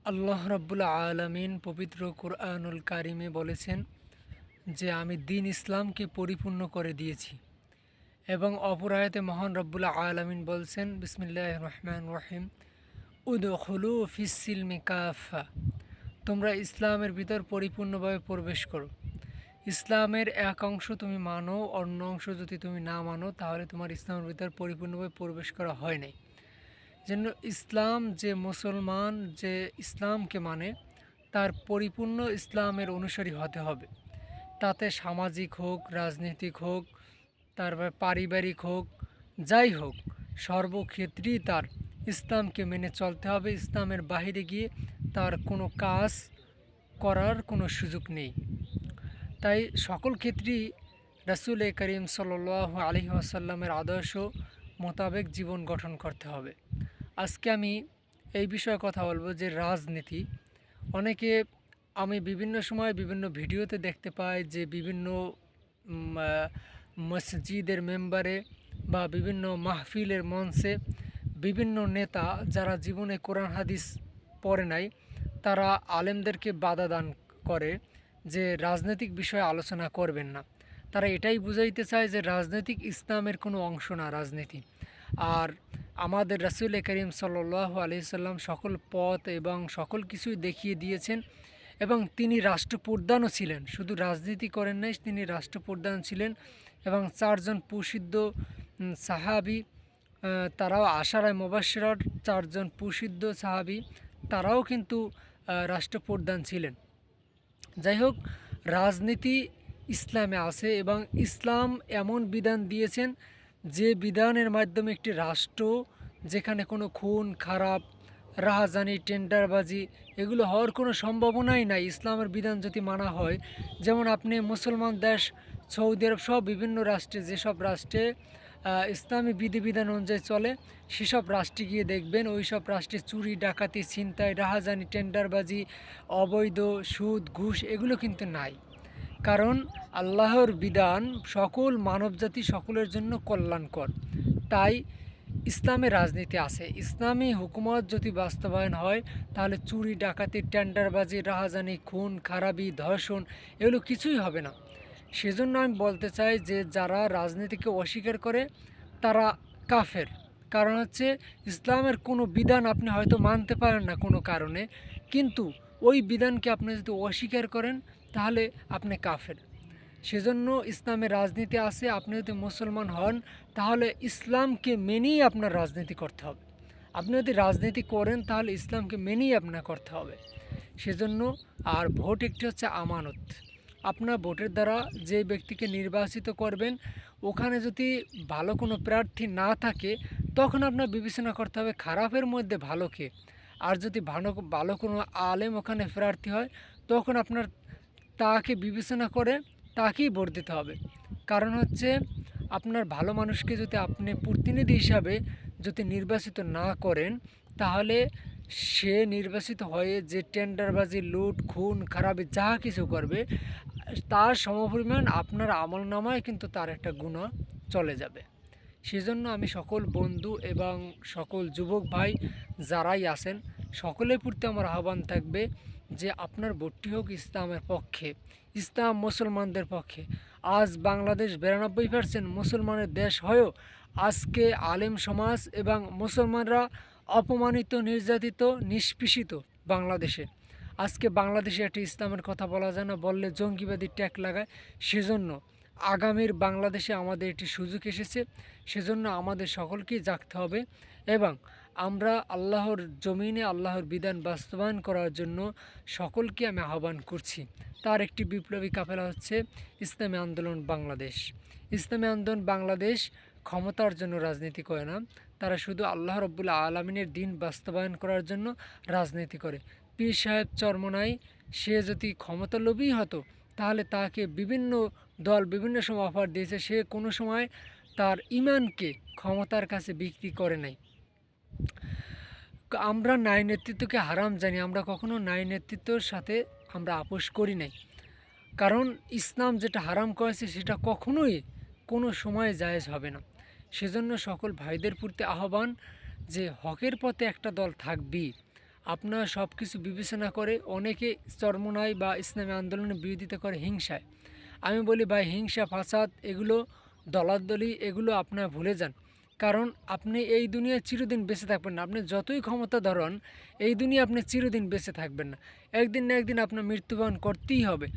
আল্লাহ রাব্বুল আলামিন পবিত্র কুরআনুল কারিমে বলেছেন যে আমি দ্বীন ইসলামকে পরিপূর্ণ করে দিয়েছি। এবং অপর আয়াতে মহান রব্বুল আলামিন বলছেন বিসমিল্লাহির রহমানির রহিম উদখুলু ফিস-সিলমি কাফা, তোমরা ইসলামের ভিতর পরিপূর্ণভাবে প্রবেশ করো। ইসলামের এক অংশ তুমি মানো, অন্য অংশ যদি তুমি না মানো তাহলে তোমার ইসলামের ভিতর পরিপূর্ণভাবে প্রবেশ করা হয় নাই। যেন ইসলাম যে মুসলমান যে ইসলামকে মানে তার পরিপূর্ণ ইসলামের অনুসারী হতে হবে। তাতে সামাজিক হোক, রাজনৈতিক হোক, তারপর পারিবারিক হোক, যাই হোক, সর্বক্ষেত্রেই তার ইসলামকে মেনে চলতে হবে। ইসলামের বাইরে গিয়ে তার কোনো কাজ করার কোনো সুযোগ নেই। তাই সকল ক্ষেত্রেই রাসূল করিম সাল্লাল্লাহু আলাইহি ওয়াসাল্লামের আদর্শ মোতাবেক জীবন গঠন করতে হবে। আজকে আমি এই বিষয়ে কথা বলবো যে রাজনীতি। অনেকে আমি বিভিন্ন সময় বিভিন্ন ভিডিওতে দেখতে পাই যে বিভিন্ন মসজিদের মেম্বারে বা বিভিন্ন মাহফিলের মঞ্চে বিভিন্ন নেতা যারা জীবনে কোরআন হাদিস পড়ে নাই তারা আলেমদেরকে বাধা দান করে যে রাজনৈতিক বিষয়ে আলোচনা করবেন না। তারা এটাই বুঝাইতে চায় যে রাজনৈতিক ইসলামের কোনো অংশ না রাজনীতি। আর আমাদের রাসূল করিম সাল্লাল্লাহু আলাইহি সাল্লাম সকল পথ এবং সকল কিছুই দেখিয়ে দিয়েছেন এবং তিনি রাষ্ট্রপ্রধানও ছিলেন। শুধু রাজনীতি করেন নাই, তিনি রাষ্ট্রপ্রধান ছিলেন। এবং চারজন প্রসিদ্ধ সাহাবি, তারাও আশারায়ে মুবাশশিরার চারজন প্রসিদ্ধ সাহাবি, তারাও কিন্তু রাষ্ট্রপ্রধান ছিলেন। যাই হোক, রাজনীতি ইসলামে আছে এবং ইসলাম এমন বিধান দিয়েছেন যে বিধানের মাধ্যমে একটি রাষ্ট্র যেখানে কোনো খুন খারাপ, রাহাজানি, টেন্ডারবাজি এগুলো হওয়ার কোনো সম্ভাবনাই নাই ইসলামের বিধান যদি মানা হয়। যেমন আপনি মুসলমান দেশ সৌদি আরব সহ বিভিন্ন রাষ্ট্রে, যেসব রাষ্ট্রে ইসলামী বিধিবিধান অনুযায়ী চলে সেসব রাষ্ট্রে গিয়ে দেখবেন ওই সব রাষ্ট্রে চুরি, ডাকাতি, ছিনতাই, রাহাজানি, টেন্ডারবাজি, অবৈধ সুদ, ঘুষ এগুলো কিন্তু নাই। কারণ আল্লাহর বিধান সকল মানবজাতি সকলের জন্য কল্যাণকর। তাই ইসলামে রাজনীতি আছে। ইসলামী হুকুমত যদি বাস্তবায়ন হয় তাহলে চুরি, ডাকাতি, টেন্ডারবাজি, রাহাজানি, খুন খারাপি, ধর্ষণ এগুলো কিছুই হবে না। সেজন্য আমি বলতে চাই যে যারা রাজনীতিকে অস্বীকার করে তারা কাফের। কারণ হচ্ছে ইসলামের কোনো বিধান আপনি হয়তো মানতে পারেন না কোনো কারণে, কিন্তু ওই বিধানকে আপনি যদি অস্বীকার করেন তাহলে আপনি কাফের। সেজন্য ইসলামের রাজনীতি আছে। আপনি যদি মুসলমান হন তাহলে ইসলামকে মেনেই আপনার রাজনীতি করতে হবে। আপনি যদি রাজনীতি করেন তাহলে ইসলামকে মেনেই আপনার করতে হবে। সেজন্য আর ভোট একটি হচ্ছে আমানত। আপনার ভোটের দ্বারা যে ব্যক্তিকে নির্বাচিত করবেন ওখানে যদি ভালো কোনো প্রার্থী না থাকে তখন আপনার বিবেচনা করতে হবে খারাপের মধ্যে ভালো কে। আর যদি ভালো ভালো কোনো আলেম ওখানে প্রার্থী হয় তখন আপনার তাকে বিবেচনা করে তাকেই ভোট দিতে হবে। কারণ হচ্ছে আপনার ভালো মানুষকে যদি আপনি প্রতিনিধি হিসাবে যদি নির্বাচিত না করেন তাহলে সে নির্বাচিত হয়ে যে টেন্ডারবাজি, লুট, খুন খারাপি যা কিছু করবে তার সমপরিমাণ আপনার আমলনামায় কিন্তু তার একটা গুনাহ চলে যাবে। সেজন্য আমি সকল বন্ধু এবং সকল যুবক ভাই যারাই আছেন সকলের প্রতি আমার আহ্বান থাকবে যে আপনার ভোটটি হোক ইসলামের পক্ষে, ইসলাম মুসলমানদের পক্ষে। আজ বাংলাদেশ 92% মুসলমানের দেশ হয়েও আজকে আলেম সমাজ এবং মুসলমানরা অপমানিত, নির্যাতিত, নিষ্পেষিত বাংলাদেশে। আজকে বাংলাদেশে একটা ইসলামের কথা বলা যায় না, বললে জঙ্গিবাদী ট্যাগ লাগায়। সেজন্য আগামীর বাংলাদেশে আমাদের একটি সুযোগ এসেছে। সেজন্য আমাদের সকলকেই জাগতে হবে এবং আমরা আল্লাহর জমিনে আল্লাহর বিধান বাস্তবায়ন করার জন্য সকলকে আমি আহ্বান করছি। তার একটি বিপ্লবী কাফেলা হচ্ছে ইসলামী আন্দোলন বাংলাদেশ। ইসলামী আন্দোলন বাংলাদেশ ক্ষমতার জন্য রাজনীতি করে না, তারা শুধু আল্লাহ রব্বুল আলমিনের দিন বাস্তবায়ন করার জন্য রাজনীতি করে। পীর সাহেব চরমনাই সে যদি ক্ষমতালোভী হতো তাহলে তাকে বিভিন্ন দল বিভিন্ন সময় অফার দিয়েছে, সে কোনো সময় তার ইমানকে ক্ষমতার কাছে বিক্রি করে নাই। আমরা ন্যায় নেতৃত্বকে হারাম জানি, আমরা কখনো ন্যায় নেতৃত্বর সাথে আমরা আপোষ করি নাই। কারণ ইসলাম যেটা হারাম করেছে সেটা কখনোই কোনো সময় জায়েজ হবে না। সেজন্য সকল ভাইদের প্রতি আহ্বান যে হকের পথে একটা দল থাকবেই। আপনারা সব কিছু বিবেচনা করে অনেকে চরমোনাই বা ইসলামী আন্দোলনের বিরোধিতা করে হিংসায়। আমি বলি ভাই, হিংসা ফাসাদ এগুলো দলাদলি এগুলো আপনারা ভুলে যান। কারণ আপনি এই দুনিয়ায় চিরদিন বেঁচে থাকবেন না। আপনি যতই ক্ষমতা ধরুন, এই দুনিয়া আপনি চিরদিন বেঁচে থাকবেন না। একদিন না একদিন আপনার মৃত্যুবরণ করতেই হবে।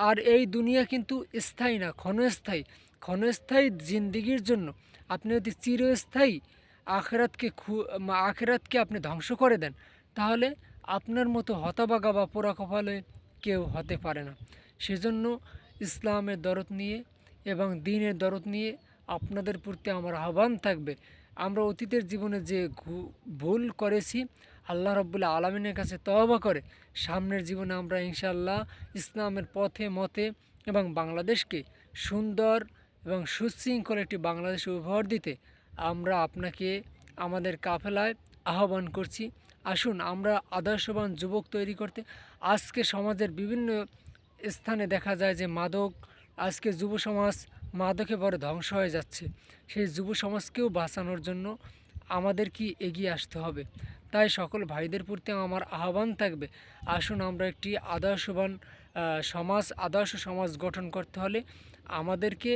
আর এই দুনিয়া কিন্তু স্থায়ী না, ক্ষণস্থায়ী। ক্ষণস্থায়ী জিন্দিগির জন্য আপনি যদি চিরস্থায়ী আখেরাতকে আপনি ধ্বংস করে দেন, তাহলে আপনার মতো হতভাগা বা পোড়া কপালে কেউ হতে পারে না। সেজন্য ইসলামের দরদ নিয়ে এবং দ্বীনের দরদ নিয়ে আপনাদের প্রতি আমার আহ্বান থাকবে, আমরা অতীতের জীবনে যে ভুল করেছি আল্লাহ রাব্বুল আলামিনের কাছে তওবা করে সামনের জীবনে আমরা ইনশাআল্লাহ ইসলামের পথে মতে এবং বাংলাদেশকে সুন্দর এবং সুশৃঙ্খল একটি বাংলাদেশ উপহার দিতে আমরা আপনাকে আমাদের কাফেলায় আহ্বান করছি। আসুন আমরা আদর্শবান যুবক তৈরি করতে। আজকে সমাজের বিভিন্ন স্থানে দেখা যায় যে মাদক, আজকে যুব সমাজ মাদকে বড় ধ্বংস হয়ে যাচ্ছে। সেই যুব সমাজকেও বাঁচানোর জন্য আমাদের কি এগিয়ে আসতে হবে। তাই সকল ভাইদের প্রতি আমার আহ্বান থাকবে, আসুন আমরা একটি আদর্শ সমাজ গঠন করতে হলে আমাদেরকে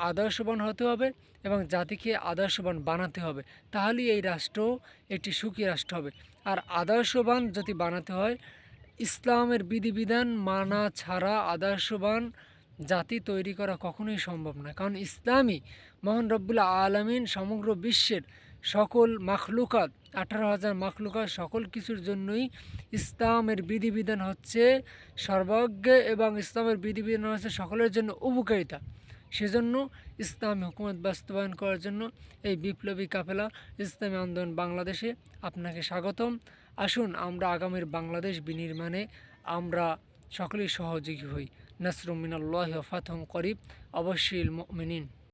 আদর্শবান হতে হবে এবং জাতিকে আদর্শবান বানাতে হবে। তাহলেই এই রাষ্ট্র একটি সুখী রাষ্ট্র হবে। আর আদর্শবান যদি বানাতে হয়, ইসলামের বিধিবিধান মানা ছাড়া আদর্শবান জাতি তৈরি করা কখনোই সম্ভব না। কারণ ইসলামই মহান রব্বুল আলামিন সমগ্র বিশ্বের সকল মাখলুকাত, 18,000 মাখলুকাত সকল কিছুর জন্যই ইসলামের বিধিবিধান হচ্ছে সর্বজ্ঞ এবং ইসলামের বিধিবিধান হচ্ছে সকলের জন্য উপকারিতা। সেজন্য ইসলামী হুকুমত বাস্তবায়ন করার জন্য এই বিপ্লবী কাফেলা ইসলামী আন্দোলন বাংলাদেশে আপনাকে স্বাগতম। আসুন আমরা আগামীর বাংলাদেশ বিনির্মাণে আমরা সকলেই সহযোগী হই। নাসরুম মিনাল্লাহি ওয়া ফাতহুন করিব, অবশ্যিল মুমিনিন।